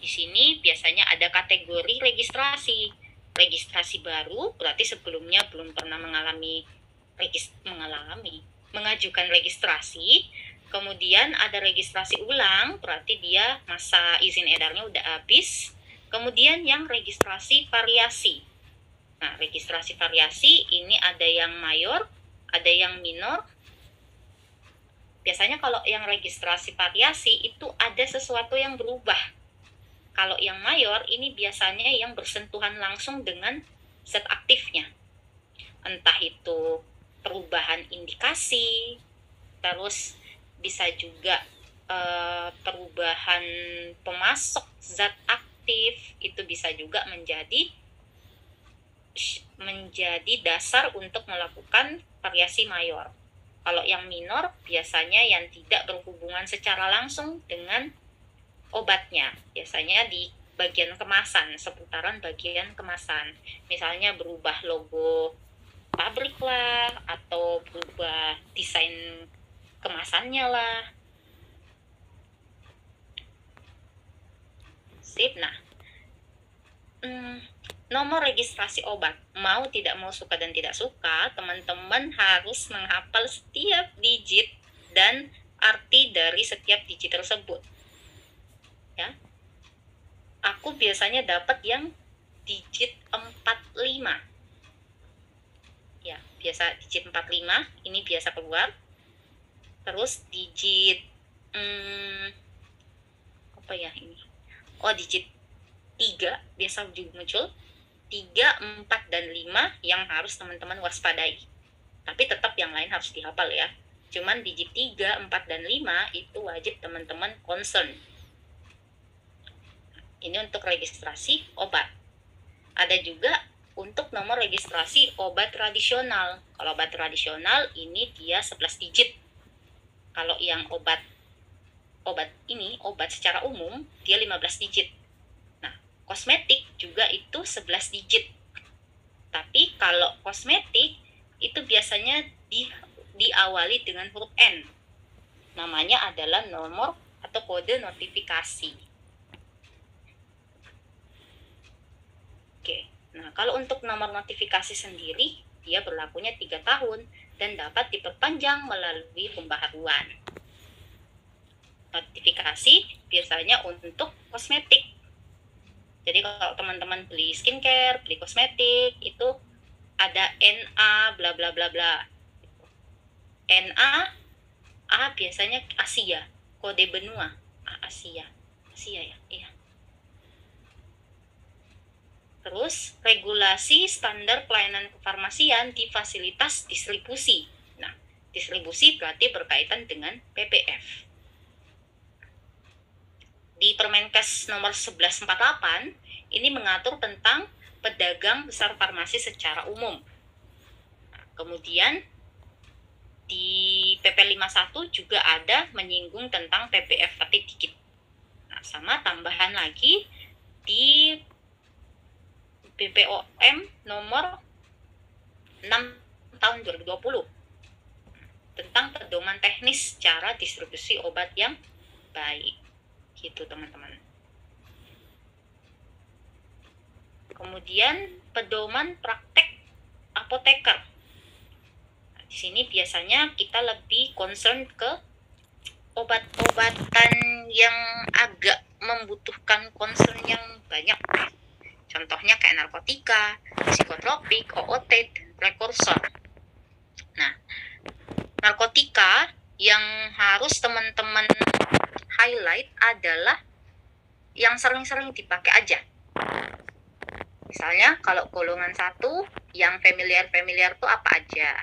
Di sini biasanya ada kategori registrasi. Registrasi baru berarti sebelumnya belum pernah mengajukan registrasi. Kemudian ada registrasi ulang, berarti dia masa izin edarnya udah habis. Kemudian yang registrasi variasi. Nah, registrasi variasi ini ada yang mayor, ada yang minor. Biasanya kalau yang registrasi variasi itu ada sesuatu yang berubah. Kalau yang mayor ini biasanya yang bersentuhan langsung dengan zat aktifnya. Entah itu perubahan indikasi, terus bisa juga perubahan pemasok zat aktif, itu bisa juga menjadi dasar untuk melakukan variasi mayor. Kalau yang minor biasanya yang tidak berhubungan secara langsung dengan obatnya, biasanya di bagian kemasan, seputaran bagian kemasan. Misalnya berubah logo pabrik lah, atau berubah desain kemasannya lah. Sip. Nah, nomor registrasi obat, mau tidak mau, suka dan tidak suka, teman-teman harus menghafal setiap digit dan arti dari setiap digit tersebut. Ya, aku biasanya dapat yang digit 45. Ya, biasa digit 45 ini biasa keluar. Terus digit apa ya ini? Oh, digit 3 biasa juga muncul. 3, 4, dan 5 yang harus teman-teman waspadai. Tapi tetap yang lain harus dihafal ya. Cuman digit 3, 4, dan 5 itu wajib teman-teman concern. Ini untuk registrasi obat. Ada juga untuk nomor registrasi obat tradisional. Kalau obat tradisional ini dia 11 digit. Kalau yang obat secara umum dia 15 digit. Nah, kosmetik juga itu 11 digit. Tapi kalau kosmetik itu biasanya diawali dengan huruf N. Namanya adalah nomor atau kode notifikasi. Oke. Nah, kalau untuk nomor notifikasi sendiri, dia berlakunya 3 tahun dan dapat diperpanjang melalui pembaharuan. Notifikasi biasanya untuk kosmetik. Jadi kalau teman-teman beli skincare, beli kosmetik, itu ada NA bla bla bla bla. NA A biasanya Asia, kode benua Asia ya, iya. Terus regulasi standar pelayanan kefarmasian di fasilitas distribusi. Nah, distribusi berarti berkaitan dengan PPF. Di Permenkes nomor 1148 ini mengatur tentang pedagang besar farmasi secara umum. Nah, kemudian di PP 51 juga ada menyinggung tentang PPF tapi dikit. Nah, sama tambahan lagi di BPOM nomor 6 tahun 2020 tentang pedoman teknis cara distribusi obat yang baik. Gitu teman-teman. Kemudian pedoman praktek apoteker. Nah, di sini biasanya kita lebih concern ke obat-obatan yang agak membutuhkan concern yang banyak. Contohnya kayak narkotika, psikotropik, OOT, dan prekursor. Nah, narkotika yang harus teman-teman highlight adalah yang sering-sering dipakai aja. Misalnya kalau golongan 1 yang familiar tuh apa aja?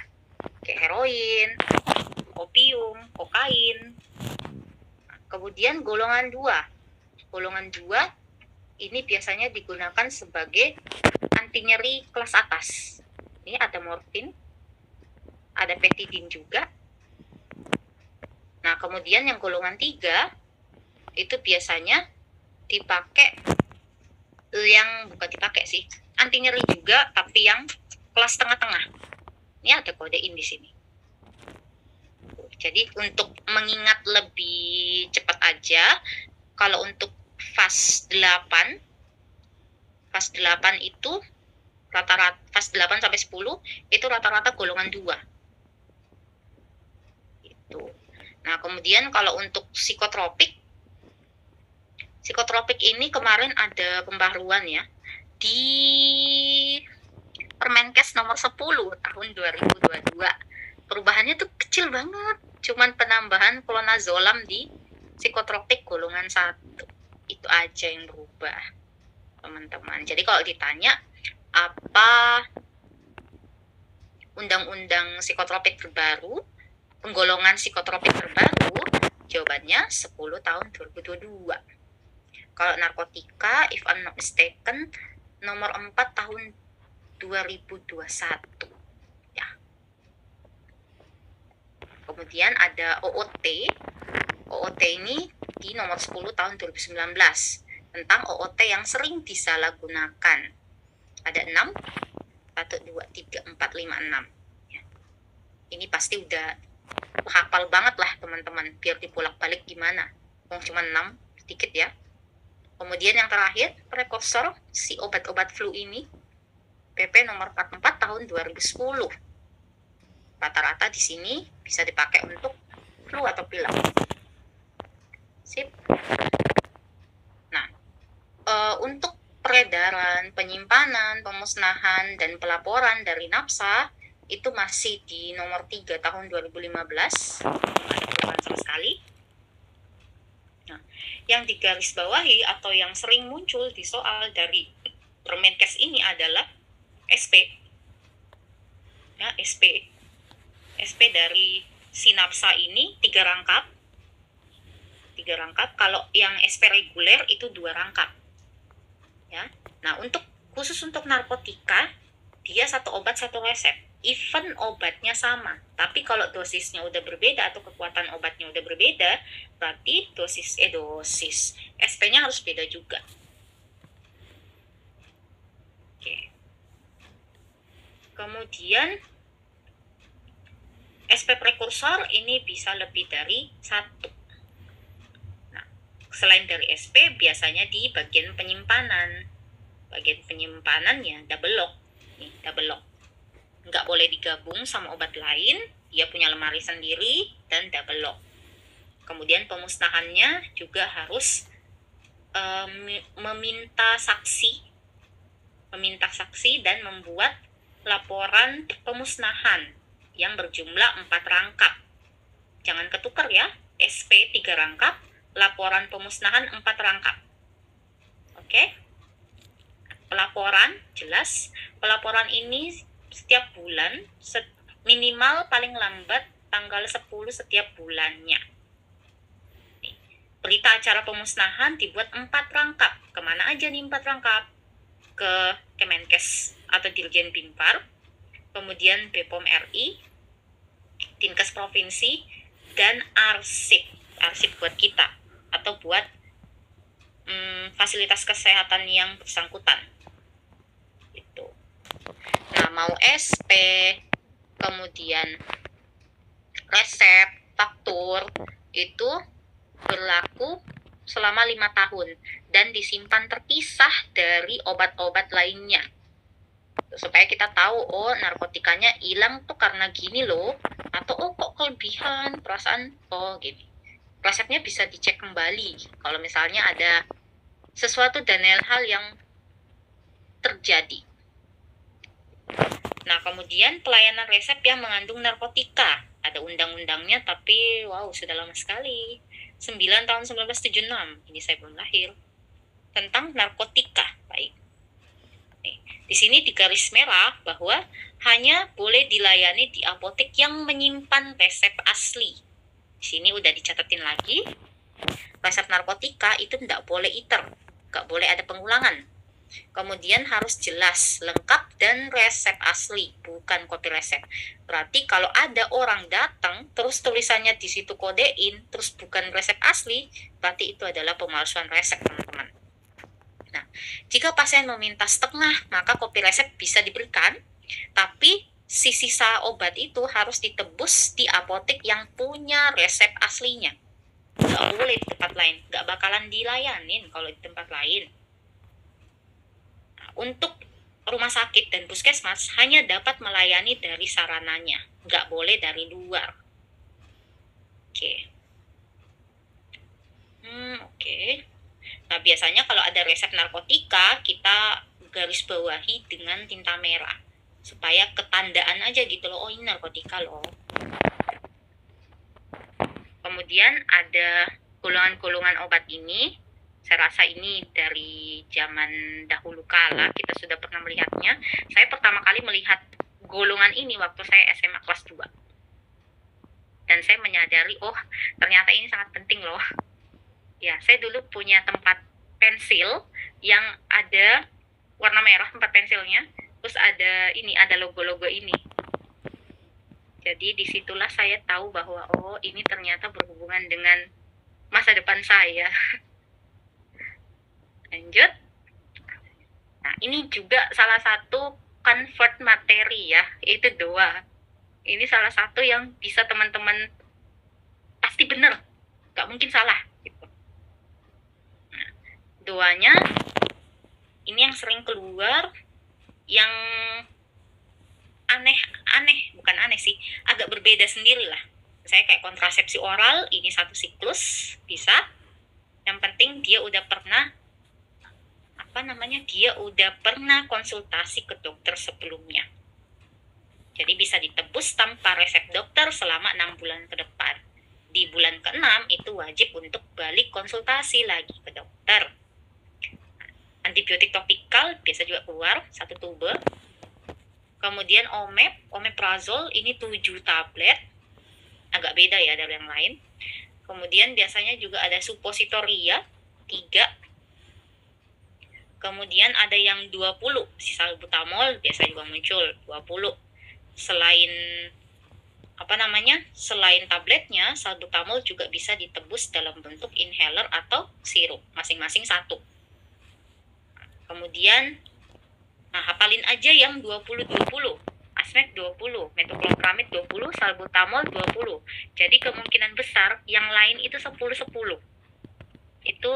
Kayak heroin, opium, kokain. Kemudian golongan 2. Golongan 2 ini biasanya digunakan sebagai anti nyeri kelas atas. Ini ada morfin, ada petidin juga. Nah, kemudian yang golongan 3 itu biasanya dipakai anti nyeri juga, tapi yang kelas tengah-tengah. Ini ada kodein di sini. Jadi untuk mengingat lebih cepat aja, kalau untuk fase 8 itu rata-rata fase 8 sampai 10 itu rata-rata golongan 2. Itu. Nah, kemudian kalau untuk psikotropik ini kemarin ada pembaruan ya di Permenkes nomor 10 tahun 2022. Perubahannya tuh kecil banget, cuman penambahan clonazepam di psikotropik golongan 1. Itu aja yang berubah, teman-teman. Jadi kalau ditanya apa undang-undang psikotropik terbaru, penggolongan psikotropik terbaru, jawabannya 10 tahun 2022. Kalau narkotika, if I'm not mistaken, nomor 4 tahun 2021. Ya. Kemudian ada OOT. OOT ini di nomor 10 tahun 2019. Tentang OOT yang sering disalahgunakan. Ada 6. 1, 2, 3, 4, 5, 6. Ya. Ini pasti udah hafal banget lah teman-teman. Biar dibolak-balik gimana. Cuma 6, sedikit ya. Kemudian yang terakhir, prekursor si obat-obat flu ini, PP nomor 44 tahun 2010. Rata-rata di sini bisa dipakai untuk flu atau pilek. Sip. Nah, untuk peredaran, penyimpanan, pemusnahan, dan pelaporan dari NAPSA itu masih di nomor 3 tahun 2015. Ada perubahan sama sekali. Nah, yang digarisbawahi atau yang sering muncul di soal dari Permenkes ini adalah SP. Ya, SP dari sinapsa ini 3 rangkap. Kalau yang SP reguler itu 2 rangkap. Ya. Nah, khusus untuk narkotika, dia 1 obat 1 resep. Even obatnya sama, tapi kalau dosisnya udah berbeda atau kekuatan obatnya udah berbeda, berarti dosis SP-nya harus beda juga. Oke. Kemudian SP prekursor ini bisa lebih dari 1. Nah, selain dari SP, biasanya di bagian penyimpanan. Bagian penyimpanannya double lock. Nih, double lock. Nggak boleh digabung sama obat lain, dia punya lemari sendiri dan double lock. Kemudian pemusnahannya juga harus meminta saksi dan membuat laporan pemusnahan yang berjumlah 4 rangkap. Jangan ketukar ya, SP 3 rangkap, laporan pemusnahan 4 rangkap. Oke? Pelaporan, jelas. Pelaporan ini setiap bulan, minimal paling lambat tanggal 10 setiap bulannya. Berita acara pemusnahan dibuat 4 rangkap. Kemana aja nih 4 rangkap? Ke Kemenkes atau Dirjen Binpar, kemudian BPOM RI, Dinkes Provinsi, dan arsip buat kita, atau buat fasilitas kesehatan yang bersangkutan. Itu. Nah, mau SP, kemudian resep, faktur, itu berlaku selama 5 tahun dan disimpan terpisah dari obat-obat lainnya. Supaya kita tahu, oh narkotikanya hilang tuh karena gini loh, atau oh kok kelebihan, perasaan, oh gini. Resepnya bisa dicek kembali kalau misalnya ada sesuatu dan hal yang terjadi. Nah, kemudian pelayanan resep yang mengandung narkotika. Ada undang-undangnya, tapi wow, sudah lama sekali. 9 tahun 1976, ini saya belum lahir. Tentang narkotika, baik. Di sini di garis merah bahwa hanya boleh dilayani di apotek yang menyimpan resep asli. Di sini udah dicatatin lagi, resep narkotika itu tidak boleh iter, nggak boleh ada pengulangan. Kemudian harus jelas, lengkap, dan resep asli, bukan kopi resep. Berarti kalau ada orang datang, terus tulisannya di situ kodein, terus bukan resep asli, berarti itu adalah pemalsuan resep, teman-teman. Nah, jika pasien meminta setengah, maka kopi resep bisa diberikan, tapi si sisa obat itu harus ditebus di apotek yang punya resep aslinya. Nggak boleh di tempat lain, nggak bakalan dilayanin kalau di tempat lain. Nah, untuk rumah sakit dan puskesmas hanya dapat melayani dari sarananya, nggak boleh dari luar. Oke. Oke. Nah, biasanya kalau ada resep narkotika, kita garis bawahi dengan tinta merah. Supaya ketandaan aja gitu loh, oh ini narkotika loh. Kemudian ada golongan-golongan obat ini. Saya rasa ini dari zaman dahulu kala kita sudah pernah melihatnya. Saya pertama kali melihat golongan ini waktu saya SMA kelas 2. Dan saya menyadari, oh ternyata ini sangat penting loh. Ya, saya dulu punya tempat pensil yang ada warna merah tempat pensilnya. Terus ada logo-logo ini. Jadi disitulah saya tahu bahwa oh ini ternyata berhubungan dengan masa depan saya. Lanjut. Nah, ini juga salah satu convert materi ya, yaitu doa. Ini salah satu yang bisa teman-teman pasti benar, gak mungkin salah. Gitu. Nah, doanya ini yang sering keluar, yang bukan aneh sih, agak berbeda sendiri lah. Saya kayak kontrasepsi oral, ini 1 siklus bisa. Yang penting dia udah pernah konsultasi ke dokter sebelumnya. Jadi bisa ditebus tanpa resep dokter selama 6 bulan ke depan. Di bulan ke-6 itu wajib untuk balik konsultasi lagi ke dokter. Antibiotik topikal biasa juga keluar 1 tube. Kemudian omeprazol ini 7 tablet. Agak beda ya dari yang lain. Kemudian biasanya juga ada supositoria 3. Kemudian ada yang 20, si salbutamol biasa juga muncul 20. Selain tabletnya, salbutamol juga bisa ditebus dalam bentuk inhaler atau sirup, masing-masing 1. Kemudian hafalin aja yang 20-20. Asmek 20, metoclopramid 20, salbutamol 20. Jadi kemungkinan besar yang lain itu 10-10. Itu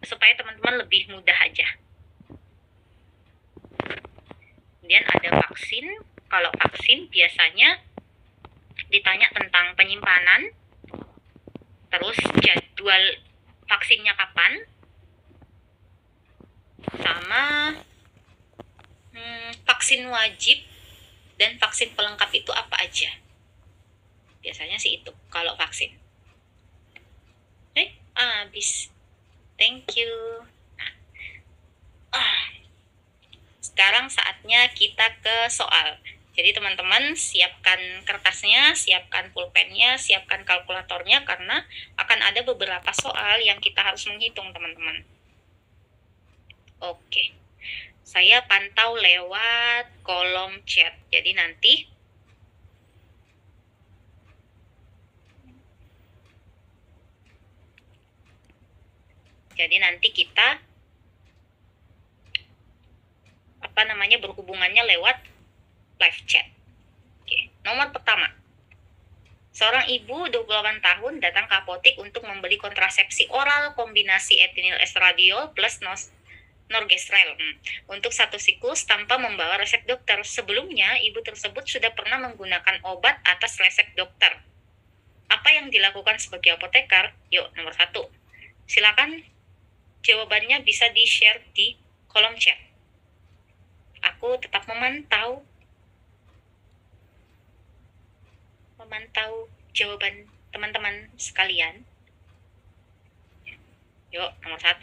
supaya teman-teman lebih mudah aja. Kemudian ada vaksin. Kalau vaksin biasanya ditanya tentang penyimpanan, terus jadwal vaksinnya kapan, sama vaksin wajib dan vaksin pelengkap itu apa aja. Biasanya sih itu kalau vaksin. Habis. Thank you. Sekarang saatnya kita ke soal. Jadi teman-teman siapkan kertasnya, siapkan pulpennya, siapkan kalkulatornya karena akan ada beberapa soal yang kita harus menghitung teman-teman. Oke. Saya pantau lewat kolom chat. Jadi nanti kita berhubungannya lewat live chat. Oke. Nomor pertama. Seorang ibu 28 tahun datang ke apotek untuk membeli kontrasepsi oral kombinasi etinil estradiol plus norgestrel untuk 1 siklus tanpa membawa resep dokter. Sebelumnya, ibu tersebut sudah pernah menggunakan obat atas resep dokter. Apa yang dilakukan sebagai apoteker? Yuk, nomor 1. Silakan jawabannya bisa di-share di kolom chat. Aku tetap memantau jawaban teman-teman sekalian. Yuk, nomor 1.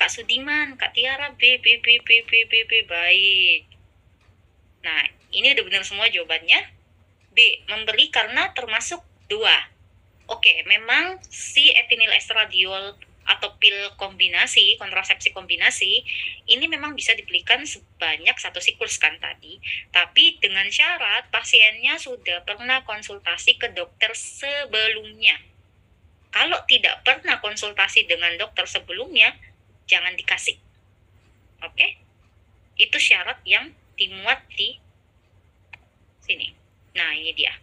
Kak Sudiman, Kak Tiara, B. Baik. Nah, ini udah benar semua jawabannya. B. Memberi karena termasuk 2. Oke, memang si etinil estradiol atau pil kombinasi, kontrasepsi kombinasi, ini memang bisa dibelikan sebanyak 1 siklus kan tadi. Tapi dengan syarat pasiennya sudah pernah konsultasi ke dokter sebelumnya. Kalau tidak pernah konsultasi dengan dokter sebelumnya, jangan dikasih. Oke? Itu syarat yang dimuat di sini. Nah, ini dia.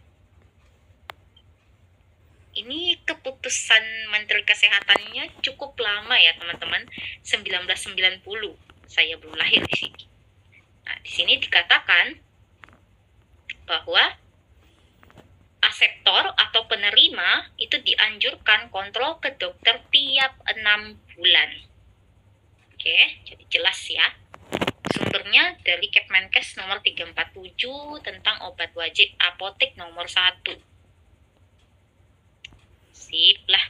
Ini keputusan Menteri Kesehatannya cukup lama ya, teman-teman. 1990. Saya belum lahir di sini. Nah, di sini dikatakan bahwa aseptor atau penerima itu dianjurkan kontrol ke dokter tiap 6 bulan. Oke, jadi jelas ya. Sumbernya dari Kepmenkes nomor 347 tentang obat wajib apotek nomor 1. Sip lah.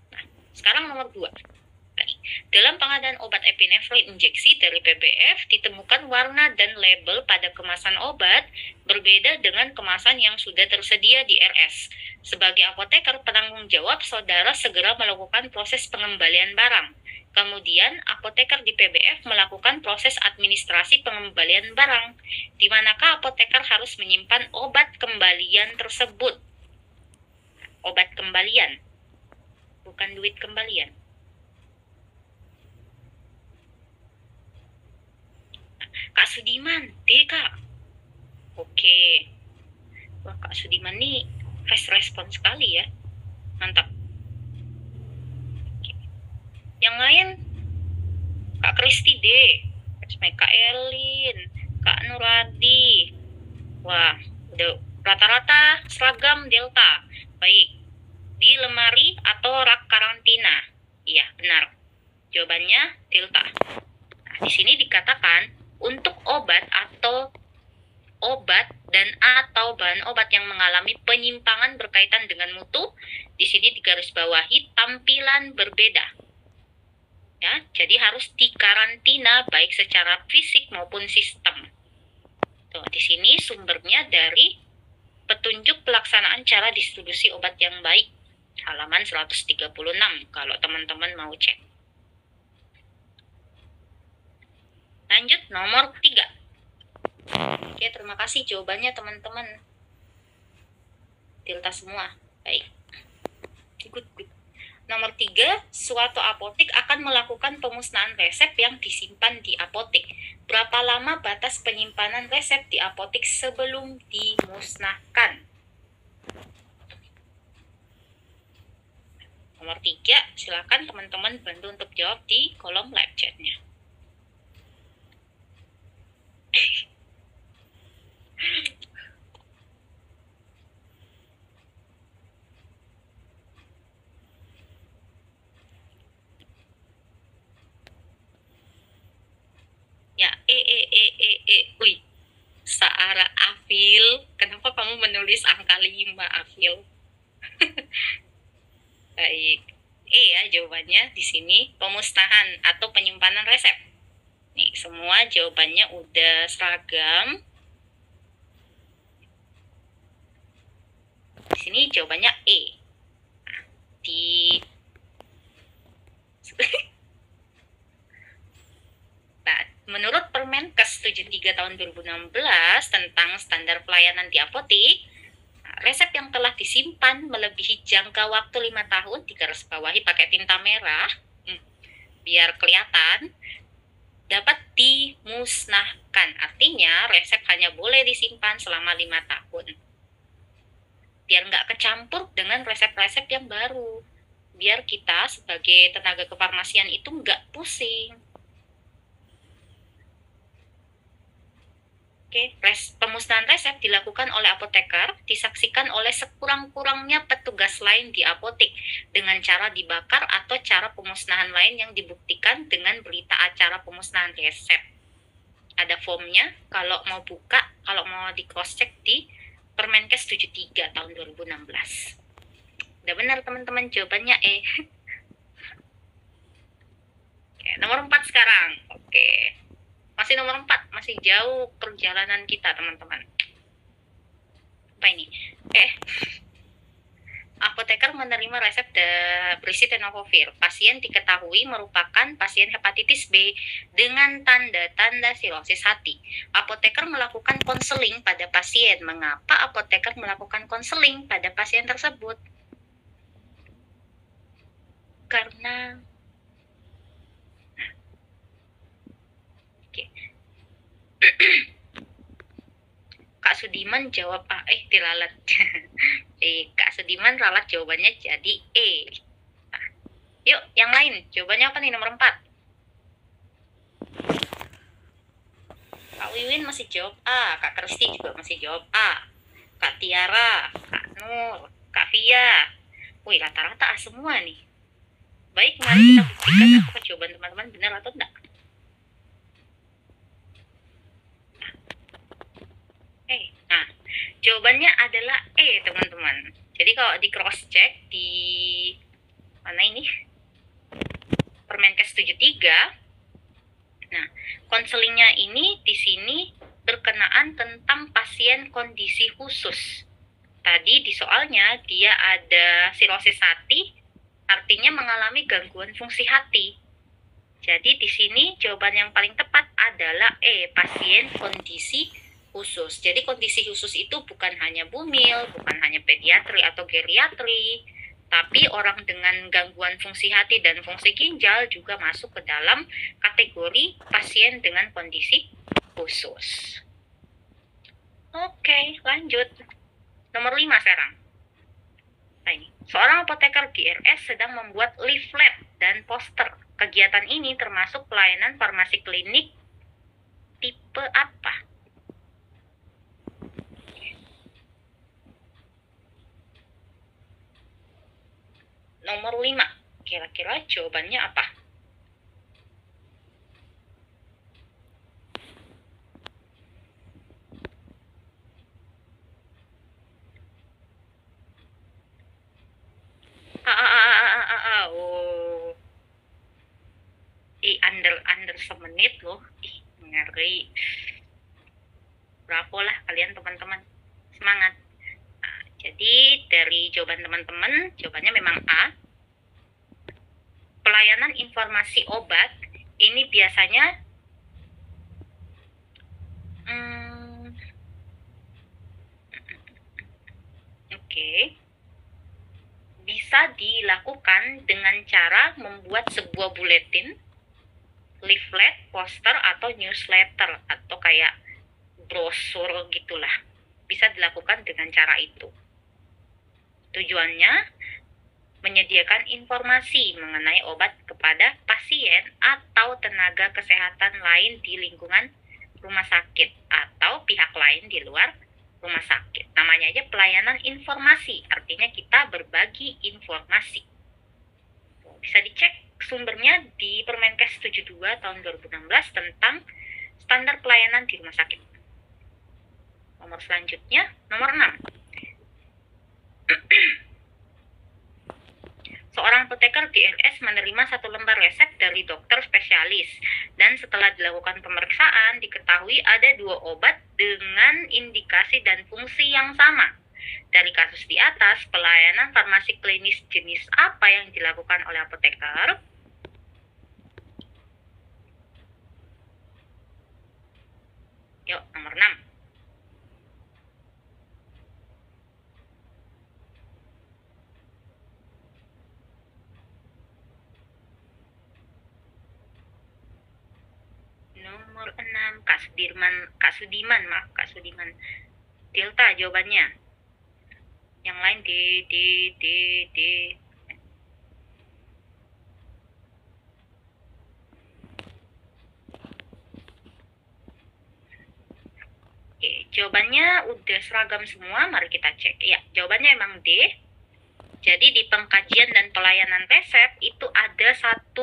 Nah, sekarang nomor 2. Dalam pengadaan obat epinefrin injeksi dari PBF, ditemukan warna dan label pada kemasan obat berbeda dengan kemasan yang sudah tersedia di RS. Sebagai apoteker penanggung jawab, saudara segera melakukan proses pengembalian barang. Kemudian, apoteker di PBF melakukan proses administrasi pengembalian barang, di manakah apoteker harus menyimpan obat kembalian tersebut. Obat kembalian, bukan duit kembalian. Kak Sudiman, Kak. Oke. Wah, Kak Sudiman nih fast respon sekali ya. Mantap. Oke. Yang lain, Kak Kristi D, Kak Elin, Kak Nuradi. Wah, udah rata-rata seragam Delta. Baik. Di lemari atau rak karantina? Iya, benar. Jawabannya Delta. Nah, di sini dikatakan untuk obat dan atau bahan obat yang mengalami penyimpangan berkaitan dengan mutu, di sini digarisbawahi tampilan berbeda. Ya, jadi harus dikarantina baik secara fisik maupun sistem. Tuh, di sini sumbernya dari petunjuk pelaksanaan cara distribusi obat yang baik, halaman 136 kalau teman-teman mau cek. Lanjut nomor 3. Oke, terima kasih jawabannya teman-teman. Delta semua. Baik. Good. Nomor 3, suatu apotek akan melakukan pemusnahan resep yang disimpan di apotek. Berapa lama batas penyimpanan resep di apotek sebelum dimusnahkan? Nomor 3, silakan teman-teman bantu untuk jawab di kolom live chat-nya. Ya, wih, Saara Afil, kenapa kamu menulis angka 5, Afil? Baik, ya jawabannya di sini pemusnahan atau penyimpanan resep. Nih, semua jawabannya udah seragam. Di sini jawabannya E. Nah, menurut Permenkes 73 tahun 2016 tentang standar pelayanan di apotek, resep yang telah disimpan melebihi jangka waktu 5 tahun digarisbawahi pakai tinta merah, biar kelihatan, dapat dimusnahkan. Artinya resep hanya boleh disimpan selama 5 tahun. Biar nggak kecampur dengan resep-resep yang baru. Biar kita sebagai tenaga kefarmasian itu nggak pusing. Oke, pemusnahan resep dilakukan oleh apoteker, disaksikan oleh sekurang-kurangnya petugas lain di apotek dengan cara dibakar atau cara pemusnahan lain yang dibuktikan dengan berita acara pemusnahan resep. Ada formnya, kalau mau buka, kalau mau di cross check di Permenkes 73 tahun 2016. Udah benar teman-teman, jawabannya E. Oke, nomor 4 sekarang. Oke. Masih nomor 4, masih jauh perjalanan kita, teman-teman. Apa ini? Apoteker menerima resep berisi tenofovir. Pasien diketahui merupakan pasien hepatitis B dengan tanda-tanda sirosis hati. Apoteker melakukan konseling pada pasien. Mengapa apoteker melakukan konseling pada pasien tersebut? Karena Kak Sudiman jawab A. Diralat. Kak Sudiman ralat jawabannya jadi E. Nah, yuk, yang lain. Jawabannya apa nih nomor 4? Kak Wiwin masih jawab A. Kak Kristi juga masih jawab A. Kak Tiara, Kak Nur, Kak Via. Wih, rata-rata A semua nih. Baik, mari kita buktikan apakah jawaban teman-teman benar atau tidak. Nah, jawabannya adalah E, teman-teman. Jadi kalau di cross check di mana ini? Permenkes 73. Nah, konselingnya ini di sini berkenaan tentang pasien kondisi khusus. Tadi di soalnya dia ada sirosis hati, artinya mengalami gangguan fungsi hati. Jadi di sini jawaban yang paling tepat adalah E, pasien kondisi khusus. Jadi kondisi khusus itu bukan hanya bumil, bukan hanya pediatri atau geriatri, tapi orang dengan gangguan fungsi hati dan fungsi ginjal juga masuk ke dalam kategori pasien dengan kondisi khusus. Oke, lanjut. Nomor 5 sekarang. Nah ini, seorang apoteker di RS sedang membuat leaflet dan poster. Kegiatan ini termasuk pelayanan farmasi klinik tipe apa? Nomor 5. Kira-kira jawabannya apa? Oh. Under semenit loh. Ngeri. Bravo lah kalian teman-teman. Semangat. Nah, jadi dari jawaban teman-teman, jawabannya memang A. Pelayanan informasi obat ini biasanya bisa dilakukan dengan cara membuat sebuah buletin, leaflet, poster, atau newsletter, atau kayak brosur gitulah. Bisa dilakukan dengan cara itu. Tujuannya menyediakan informasi mengenai obat kepada pasien atau tenaga kesehatan lain di lingkungan rumah sakit atau pihak lain di luar rumah sakit. Namanya aja pelayanan informasi, artinya kita berbagi informasi. Bisa dicek sumbernya di Permenkes 72 tahun 2016 tentang standar pelayanan di rumah sakit. Nomor selanjutnya, nomor 6. Seorang apoteker di RS menerima 1 lembar resep dari dokter spesialis, dan setelah dilakukan pemeriksaan diketahui ada 2 obat dengan indikasi dan fungsi yang sama. Dari kasus di atas, pelayanan farmasi klinis jenis apa yang dilakukan oleh apoteker? Yuk, nomor 6. Nomor 6, Kak Sudiman. Tilta jawabannya. Yang lain di. Oke, jawabannya udah seragam semua, mari kita cek. Ya, jawabannya emang D. Jadi di pengkajian dan pelayanan resep itu ada 1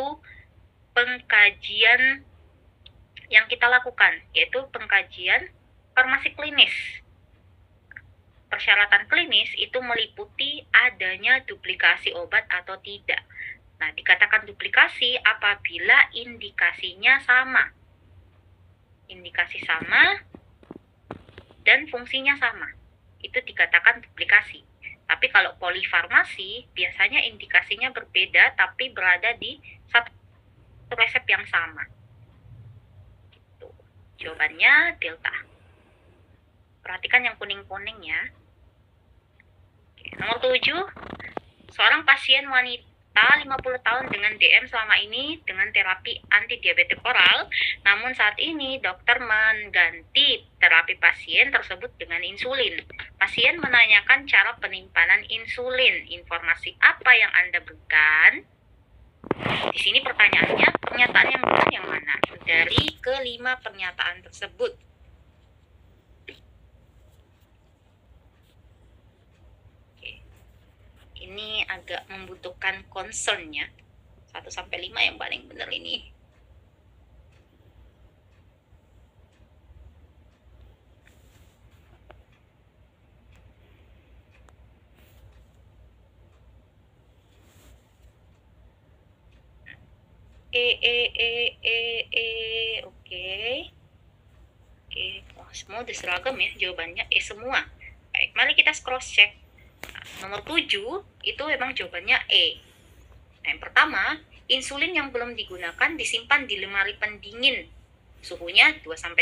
pengkajian yang kita lakukan, yaitu pengkajian farmasi klinis. Persyaratan klinis itu meliputi adanya duplikasi obat atau tidak. Nah, dikatakan duplikasi apabila indikasinya sama. Indikasi sama dan fungsinya sama. Itu dikatakan duplikasi. Tapi kalau polifarmasi, biasanya indikasinya berbeda tapi berada di satu resep yang sama. Jawabannya delta. Perhatikan yang kuning-kuning ya. Oke, nomor 7. Seorang pasien wanita penderita 50 tahun dengan DM selama ini dengan terapi antidiabetik oral, namun saat ini dokter mengganti terapi pasien tersebut dengan insulin. Pasien menanyakan cara penyimpanan insulin. Informasi apa yang Anda berikan? Di sini pertanyaannya, pernyataan yang benar yang mana? Dari kelima pernyataan tersebut. Oke. Ini agak membutuhkan concern-nya. 1-5 yang paling benar ini. Oke. Oh, semua udah seragam ya jawabannya, semua. Baik, mari kita cross check. Nomor 7 itu memang jawabannya E. Nah, yang pertama, insulin yang belum digunakan disimpan di lemari pendingin. Suhunya 2-8.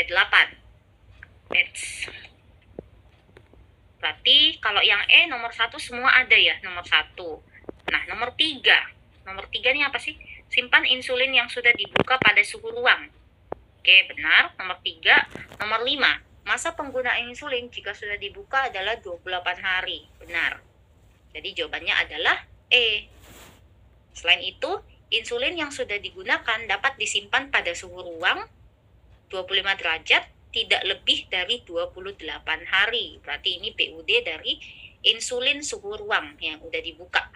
Berarti kalau yang E nomor 1 semua ada ya, nomor 1. Nah, nomor 3. Nomor 3 ini apa sih? Simpan insulin yang sudah dibuka pada suhu ruang. Oke, benar. Nomor 3. Nomor 5. Masa penggunaan insulin jika sudah dibuka adalah 28 hari. Benar. Jadi jawabannya adalah E. Selain itu, insulin yang sudah digunakan dapat disimpan pada suhu ruang 25 derajat tidak lebih dari 28 hari. Berarti ini PUD dari insulin suhu ruang yang udah dibuka.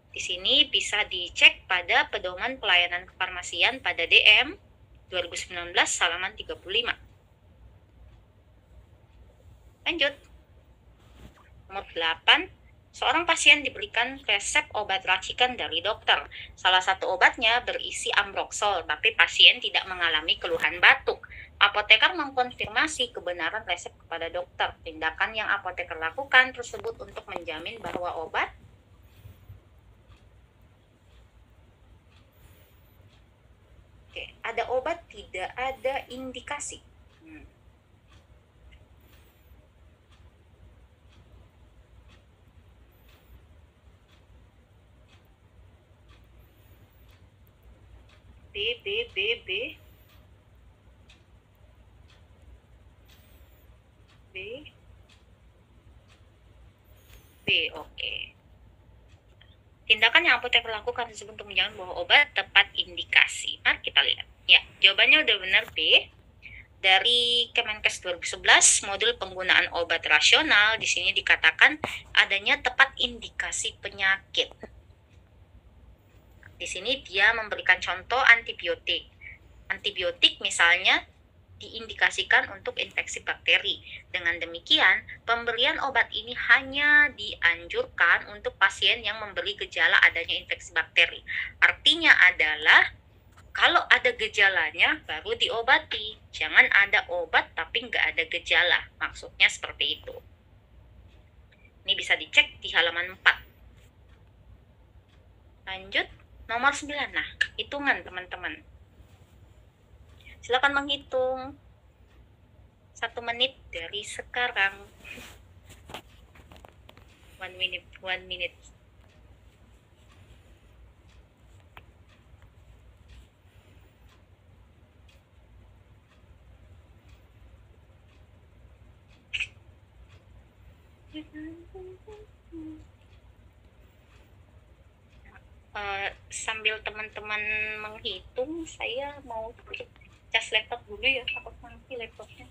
Di sini bisa dicek pada pedoman pelayanan kefarmasian pada DM 2019 halaman 35. Lanjut. Nomor 8. Seorang pasien diberikan resep obat racikan dari dokter. Salah satu obatnya berisi ambroxol, tapi pasien tidak mengalami keluhan batuk. Apoteker mengkonfirmasi kebenaran resep kepada dokter. Tindakan yang apoteker lakukan tersebut untuk menjamin bahwa obat ada obat, tidak ada indikasi. Oke. Tindakan yang apoteker lakukan tersebut untuk menjamin bahwa obat tepat indikasi. Mari kita lihat. Ya, jawabannya udah benar B. Dari Kemenkes 2011, modul penggunaan obat rasional di sini dikatakan adanya tepat indikasi penyakit. Di sini dia memberikan contoh antibiotik. Antibiotik misalnya diindikasikan untuk infeksi bakteri. Dengan demikian, pemberian obat ini hanya dianjurkan untuk pasien yang memberi gejala adanya infeksi bakteri. Artinya adalah kalau ada gejalanya baru diobati. Jangan ada obat tapi nggak ada gejala. Maksudnya seperti itu. Ini bisa dicek di halaman 4. Lanjut, nomor 9. Nah, hitungan teman-teman. Silakan menghitung 1 menit dari sekarang. 1 minute. Sambil teman-teman menghitung, saya mau cas laptop dulu ya, takut mati laptopnya.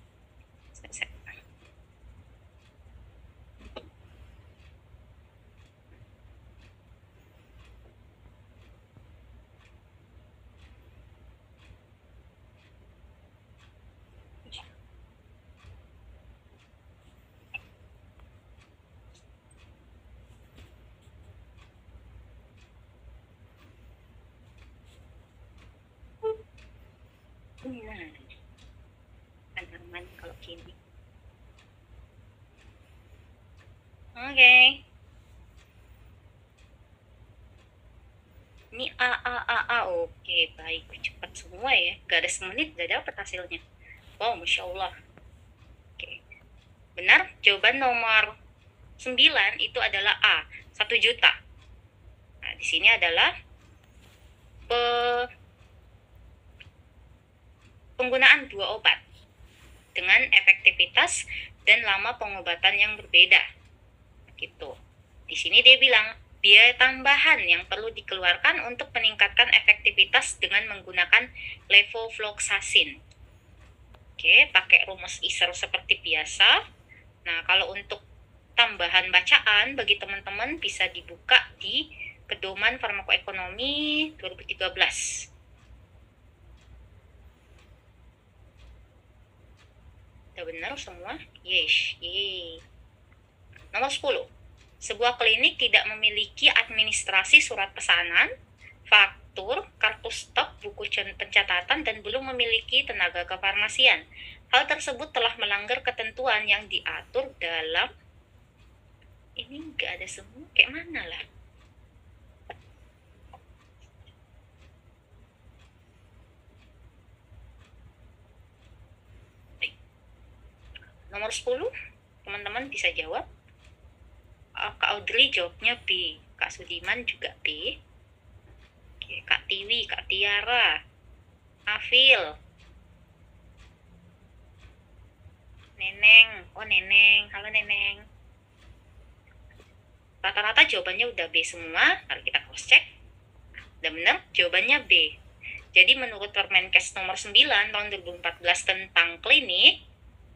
Aman kalau gini. Oke. Ini oke, baik, cepat semua ya, gak ada semenit gak dapat hasilnya. Wow, Masya Allah. Oke, benar, jawaban nomor 9 itu adalah A, 1 juta. di sini adalah penggunaan 2 obat dengan efektivitas dan lama pengobatan yang berbeda. Gitu. Di sini dia bilang biaya tambahan yang perlu dikeluarkan untuk meningkatkan efektivitas dengan menggunakan levofloxacin. Oke, pakai rumus ISER seperti biasa. Nah, kalau untuk tambahan bacaan bagi teman-teman bisa dibuka di Pedoman Farmakoekonomi 2013. Udah benar semua? Yes, yeay. Nomor 10. Sebuah klinik tidak memiliki administrasi surat pesanan, faktur, kartu stok, buku pencatatan, dan belum memiliki tenaga kefarmasian. Hal tersebut telah melanggar ketentuan yang diatur dalam... Ini nggak ada semua, kayak mana lah? Nomor 10, teman-teman bisa jawab. Kak Audrey jawabnya B, Kak Sudiman juga B. Oke, Kak Tiwi, Kak Tiara, Afil, Neneng, oh Neneng, halo Neneng. Rata-rata jawabannya udah B semua, lalu kita cross check. Udah benar, jawabannya B. Jadi menurut Permenkes nomor 9 tahun 2014 tentang klinik,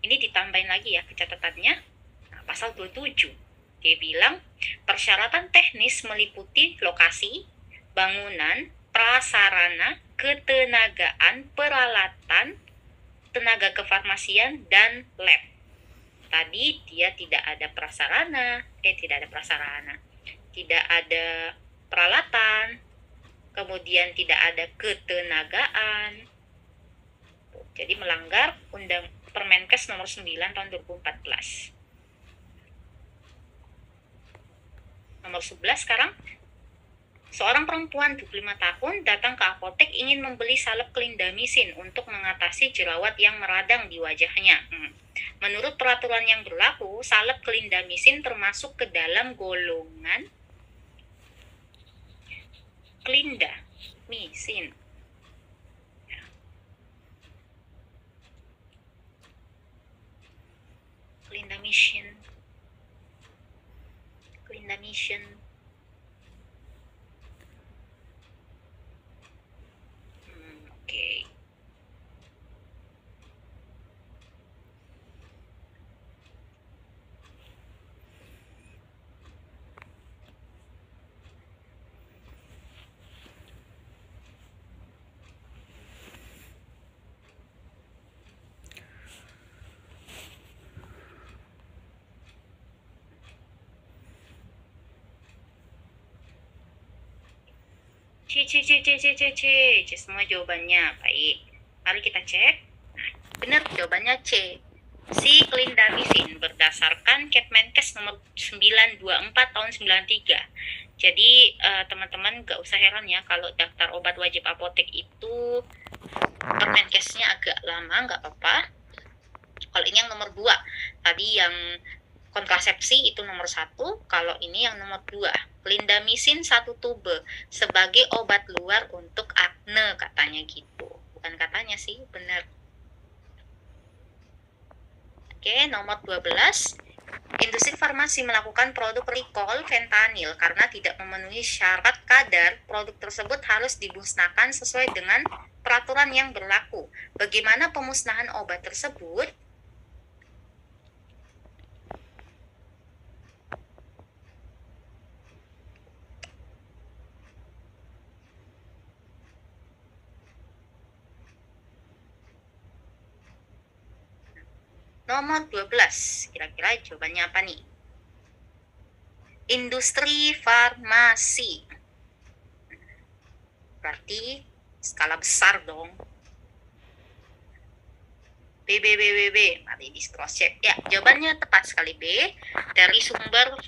ini ditambahin lagi ya catatannya, nah, pasal 27. Dia bilang, persyaratan teknis meliputi lokasi, bangunan, prasarana, ketenagaan, peralatan, tenaga kefarmasian, dan lab. Tadi dia tidak ada prasarana, tidak ada peralatan, kemudian tidak ada ketenagaan. Jadi melanggar Permenkes nomor 9 tahun 2014. Nomor 11 sekarang. Seorang perempuan 25 tahun datang ke apotek ingin membeli salep clindamycin untuk mengatasi jerawat yang meradang di wajahnya. Menurut peraturan yang berlaku, salep clindamycin termasuk ke dalam golongan clindamycin. Clindamycin. Oke. C, semua jawabannya baik. Mari kita cek. Benar, jawabannya C. Si clindamycin berdasarkan Kepmenkes nomor 924 tahun 93. Jadi teman-teman gak usah heran ya kalau daftar obat wajib apotek itu Permenkesnya agak lama, gak apa-apa. Kalau ini yang nomor 2, tadi yang kontrasepsi itu nomor 1, kalau ini yang nomor 2. Clindamycin 1 tube sebagai obat luar untuk akne, katanya gitu. Bukan katanya sih, benar. Oke, nomor 12. Industri farmasi melakukan produk recall fentanyl karena tidak memenuhi syarat kadar. Produk tersebut harus dimusnahkan sesuai dengan peraturan yang berlaku. Bagaimana pemusnahan obat tersebut? Nomor 12, kira-kira jawabannya apa nih? Industri farmasi. Berarti skala besar dong. B. Mari di cross check. Ya, jawabannya tepat sekali B. Dari sumber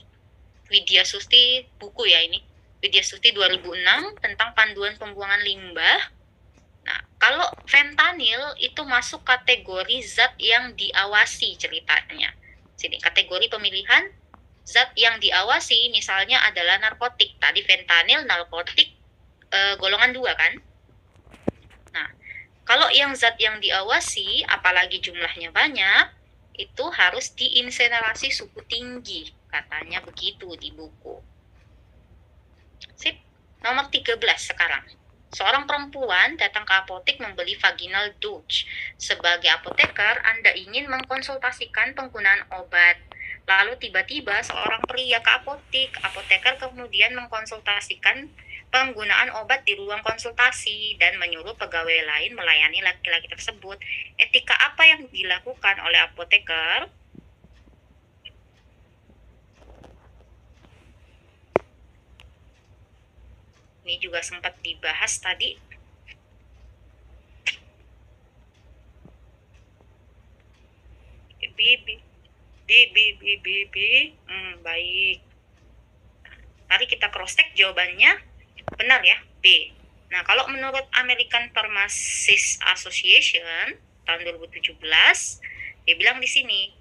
Widya Susti, buku ya ini. Widya Susti 2006 tentang panduan pembuangan limbah. Nah, kalau fentanyl itu masuk kategori zat yang diawasi ceritanya. Sini, kategori pemilihan Zat yang diawasi misalnya adalah narkotik. Tadi fentanil, narkotik, golongan 2 kan? Nah, kalau yang zat yang diawasi, apalagi jumlahnya banyak, itu harus diinsenerasi suhu tinggi. Katanya begitu di buku. Sip, nomor 13 sekarang. Seorang perempuan datang ke apotek membeli vaginal douche. Sebagai apoteker, Anda ingin mengkonsultasikan penggunaan obat. Lalu tiba-tiba seorang pria ke apotek. Apoteker kemudian mengkonsultasikan penggunaan obat di ruang konsultasi dan menyuruh pegawai lain melayani laki-laki tersebut. Etika apa yang dilakukan oleh apoteker? Ini juga sempat dibahas tadi. Baik. Mari kita cross check jawabannya. Benar ya, B. Nah, kalau menurut American Pharmacist Association tahun 2017, dia bilang di sini,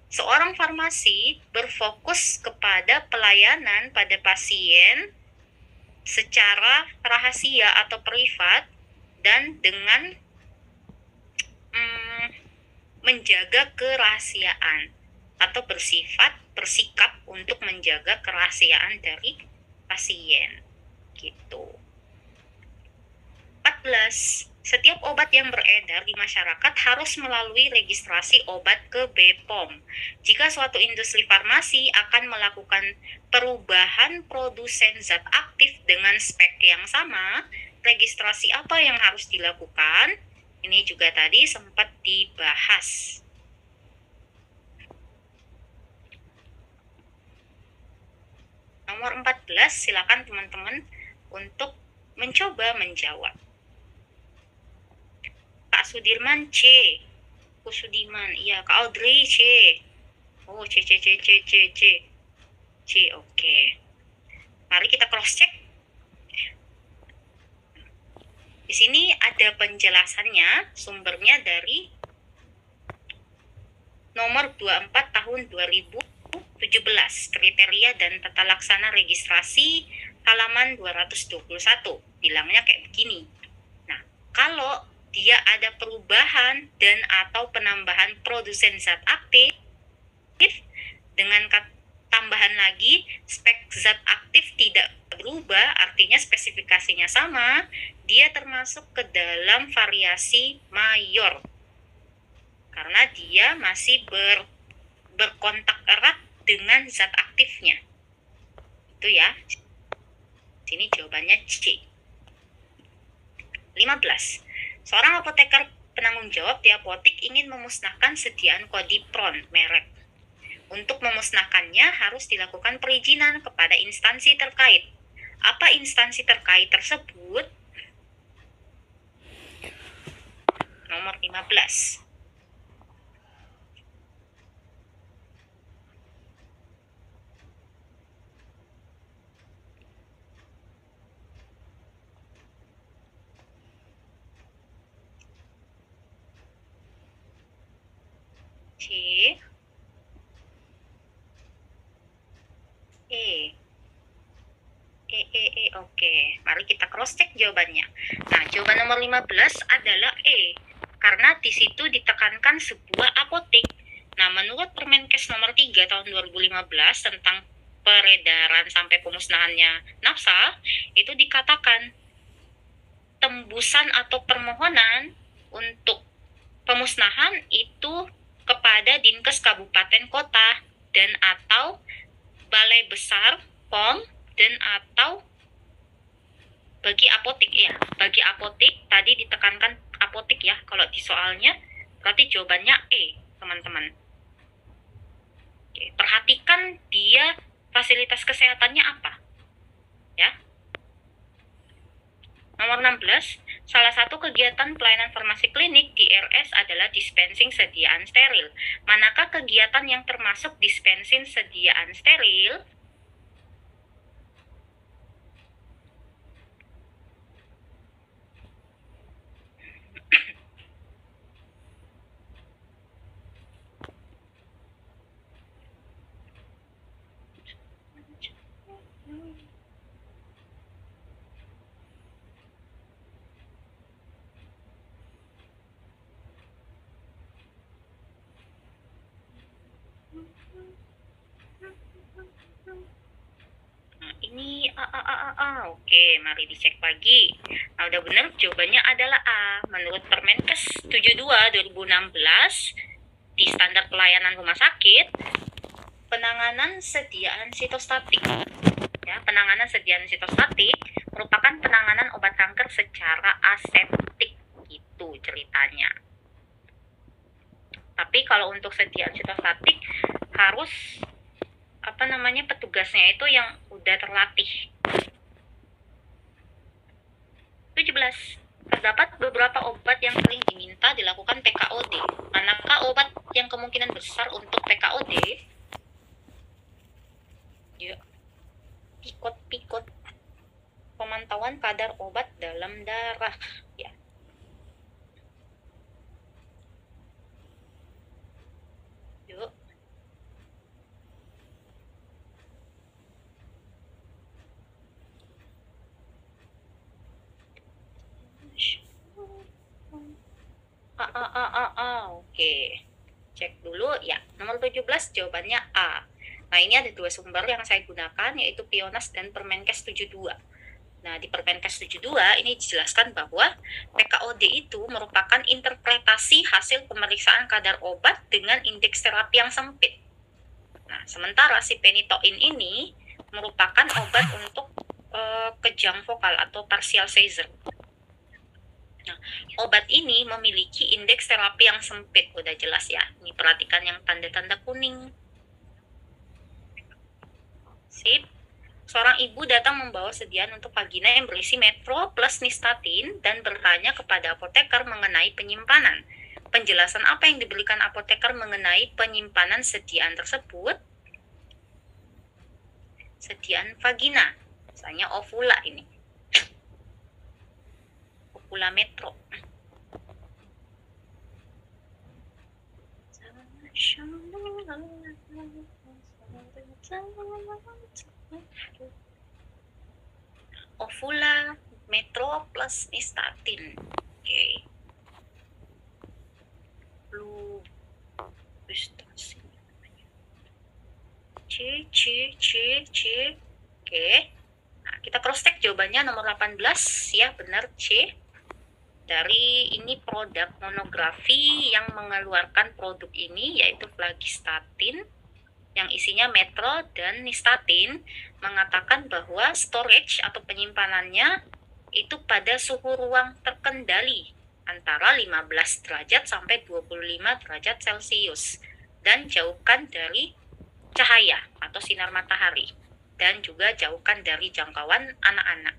seorang farmasi berfokus kepada pelayanan pada pasien secara rahasia atau privat dan dengan menjaga kerahasiaan atau bersikap untuk menjaga kerahasiaan dari pasien gitu. 14. Setiap obat yang beredar di masyarakat harus melalui registrasi obat ke BPOM. Jika suatu industri farmasi akan melakukan perubahan produsen zat aktif dengan spek yang sama, registrasi apa yang harus dilakukan? Ini juga tadi sempat dibahas. Nomor 14, silakan teman-teman untuk mencoba menjawab. Kak Sudirman C. Kusudiman, iya. Kak Audrey C. Oh, C. Oke. Mari kita cross check. Di sini ada penjelasannya, sumbernya dari nomor 24 tahun 2017, kriteria dan tata laksana registrasi, halaman 221. Bilangnya kayak begini. Nah, kalau dia ada perubahan dan atau penambahan produsen zat aktif dengan tambahan lagi spek zat aktif tidak berubah, artinya spesifikasinya sama, dia termasuk ke dalam variasi mayor karena dia masih berkontak erat dengan zat aktifnya. Itu ya. Sini jawabannya C. 15. Seorang apoteker penanggung jawab di apotek ingin memusnahkan sediaan Kodipron merek. Untuk memusnahkannya harus dilakukan perizinan kepada instansi terkait. Apa instansi terkait tersebut? Nomor 15. C. E. Oke. Mari kita cross check jawabannya. Nah, jawaban nomor 15 adalah E. Karena di situ ditekankan sebuah apotek. Nah, menurut Permenkes nomor 3 tahun 2015 tentang peredaran sampai pemusnahannya nafsa, itu dikatakan tembusan atau permohonan untuk pemusnahan itu kepada Dinkes Kabupaten Kota dan atau Balai Besar POM dan atau bagi apotek ya. Bagi apotek tadi ditekankan apotek ya. Kalau di soalnya berarti jawabannya E, teman-teman. Oke, perhatikan dia fasilitas kesehatannya apa. Ya. Nomor 16, salah satu kegiatan pelayanan farmasi klinik di RS adalah dispensing sediaan steril. Manakah kegiatan yang termasuk dispensing sediaan steril? Nah, ini oke, mari dicek lagi. Nah, udah benar jawabannya adalah A. Menurut Permenkes 72 2016 di standar pelayanan rumah sakit, penanganan sediaan sitostatik. Ya, penanganan sediaan sitostatik merupakan penanganan obat kanker secara aseptik, gitu ceritanya. Tapi kalau untuk sediaan sitostatik harus petugasnya itu yang udah terlatih. 17. Terdapat beberapa obat yang sering diminta dilakukan PKOD. Manakah obat yang kemungkinan besar untuk PKOD? Ya, pikot. Pemantauan kadar obat dalam darah. Ya. Yuk. Oke. Cek dulu ya. Nomor 17 jawabannya A. Nah, ini ada dua sumber yang saya gunakan, yaitu Pionas dan Permenkes 72. Nah, di Permenkes 72 ini dijelaskan bahwa PKOD itu merupakan interpretasi hasil pemeriksaan kadar obat dengan indeks terapi yang sempit. Nah, sementara si penitoin ini merupakan obat untuk kejang vokal atau partial seizure. Nah, obat ini memiliki indeks terapi yang sempit, udah jelas ya. Ini perhatikan yang tanda-tanda kuning. Sip. Seorang ibu datang membawa sediaan untuk vagina yang berisi Metro plus Nystatin dan bertanya kepada apoteker mengenai penyimpanan. Penjelasan apa yang diberikan apoteker mengenai penyimpanan sediaan tersebut? Sediaan vagina, misalnya ovula ini. Ovula Metro. Ovula Metro plus Nystatin. Oke. C. Oke. Nah, kita cross check jawabannya nomor 18 ya, benar C. Dari ini produk monografi yang mengeluarkan produk ini yaitu Flagistatin yang isinya Metro dan Nystatin mengatakan bahwa storage atau penyimpanannya itu pada suhu ruang terkendali antara 15 derajat sampai 25 derajat Celcius dan jauhkan dari cahaya atau sinar matahari dan juga jauhkan dari jangkauan anak-anak.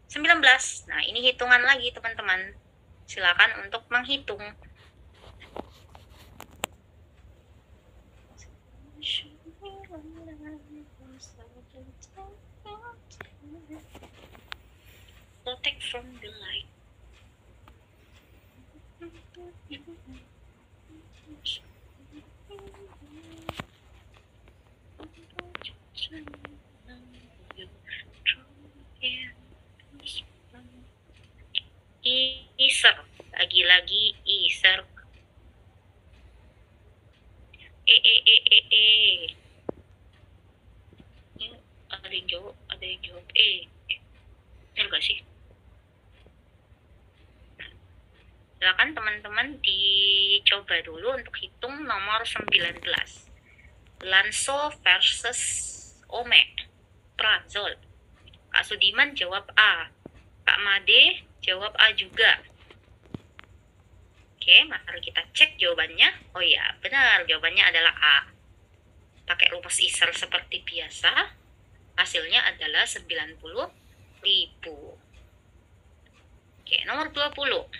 19. Nah, ini hitungan lagi teman-teman. Silakan untuk menghitung. Protect from the light. Iser, lagi-lagi iser. Ini ada yang jawab benar gak sih? Silakan teman-teman dicoba dulu untuk hitung nomor 19. Lanso versus Omeprazole. Kak Sudiman jawab A. Kak Made jawab A juga. Oke, mari kita cek jawabannya. Oh ya, benar, jawabannya adalah A. Pakai rumus ISER seperti biasa, hasilnya adalah 90.000. Oke, nomor 20.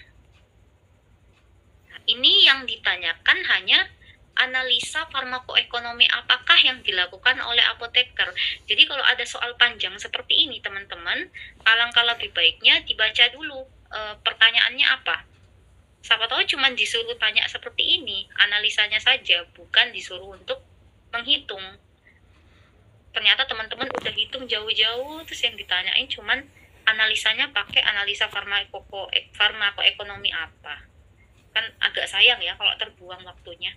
Nah, ini yang ditanyakan hanya analisa farmakoekonomi apakah yang dilakukan oleh apoteker. Jadi kalau ada soal panjang seperti ini teman-teman, alangkah lebih baiknya dibaca dulu pertanyaannya apa. Siapa tahu cuma disuruh tanya seperti ini, analisanya saja, bukan disuruh untuk menghitung. Ternyata teman-teman udah hitung jauh-jauh, terus yang ditanyain cuman analisanya pakai analisa farmakoekonomi apa. Kan agak sayang ya kalau terbuang waktunya.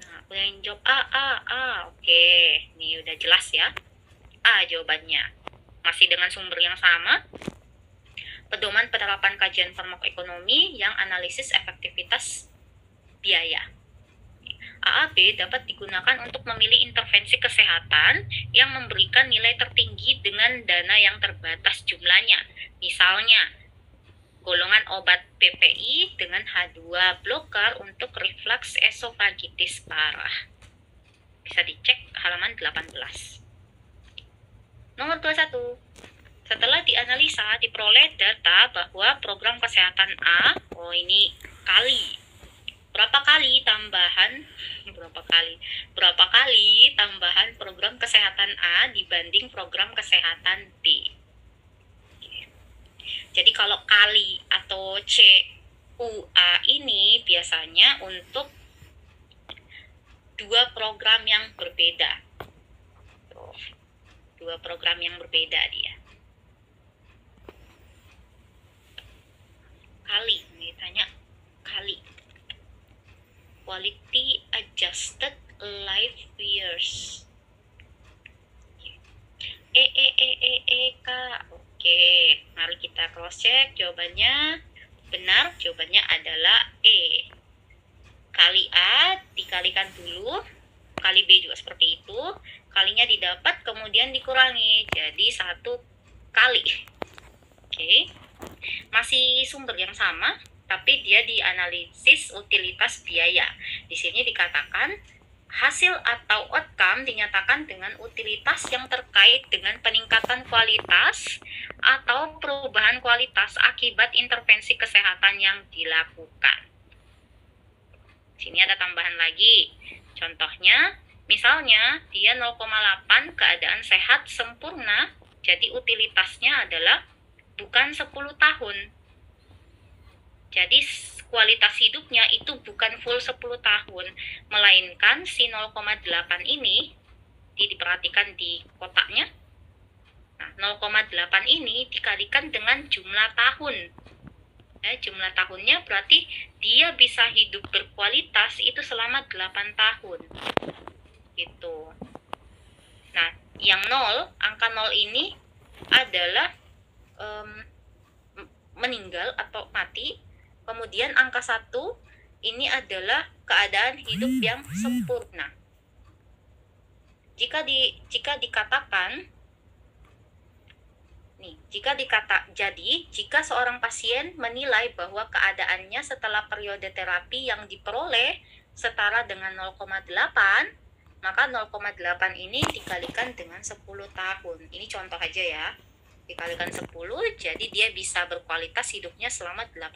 Nah, Aku yang jawab A. Oke, ini udah jelas ya. A jawabannya. Masih dengan sumber yang sama. Pedoman penerapan kajian farmakoekonomi yang analisis efektivitas biaya. AAB dapat digunakan untuk memilih intervensi kesehatan yang memberikan nilai tertinggi dengan dana yang terbatas jumlahnya. Misalnya, golongan obat PPI dengan H2 blocker untuk reflux esofagitis parah. Bisa dicek halaman 18. Nomor 21. Setelah dianalisa, diperoleh data bahwa program kesehatan A, ini kali. Berapa kali tambahan program kesehatan A dibanding program kesehatan B. Jadi kalau kali atau CUA ini biasanya untuk dua program yang berbeda. Dua program yang berbeda dia. Kali, ini tanya kali. Quality adjusted life years. Kak. Oke, mari kita cross check jawabannya. Benar, jawabannya adalah E. Kali A dikalikan dulu, kali B juga seperti itu. Kalinya didapat kemudian dikurangi, jadi 1 kali. Oke. Masih sumber yang sama, tapi dia dianalisis utilitas biaya. Di sini dikatakan hasil atau outcome dinyatakan dengan utilitas yang terkait dengan peningkatan kualitas atau perubahan kualitas akibat intervensi kesehatan yang dilakukan. Sini ada tambahan lagi. Contohnya, misalnya dia 0,8 keadaan sehat sempurna, jadi utilitasnya adalah bukan 10 tahun. Jadi kualitas hidupnya itu bukan full 10 tahun, melainkan si 0,8 ini diperhatikan di kotaknya. Nah, 0,8 ini dikalikan dengan jumlah tahun. Jumlah tahunnya berarti dia bisa hidup berkualitas itu selama 8 tahun. Gitu. Nah, yang 0, angka 0 ini adalah meninggal atau mati. Kemudian angka 1 ini adalah keadaan hidup yang sempurna. Jika jika seorang pasien menilai bahwa keadaannya setelah periode terapi yang diperoleh setara dengan 0,8, maka 0,8 ini dikalikan dengan 10 tahun. Ini contoh aja ya. Dikalikan 10, jadi dia bisa berkualitas hidupnya selama 8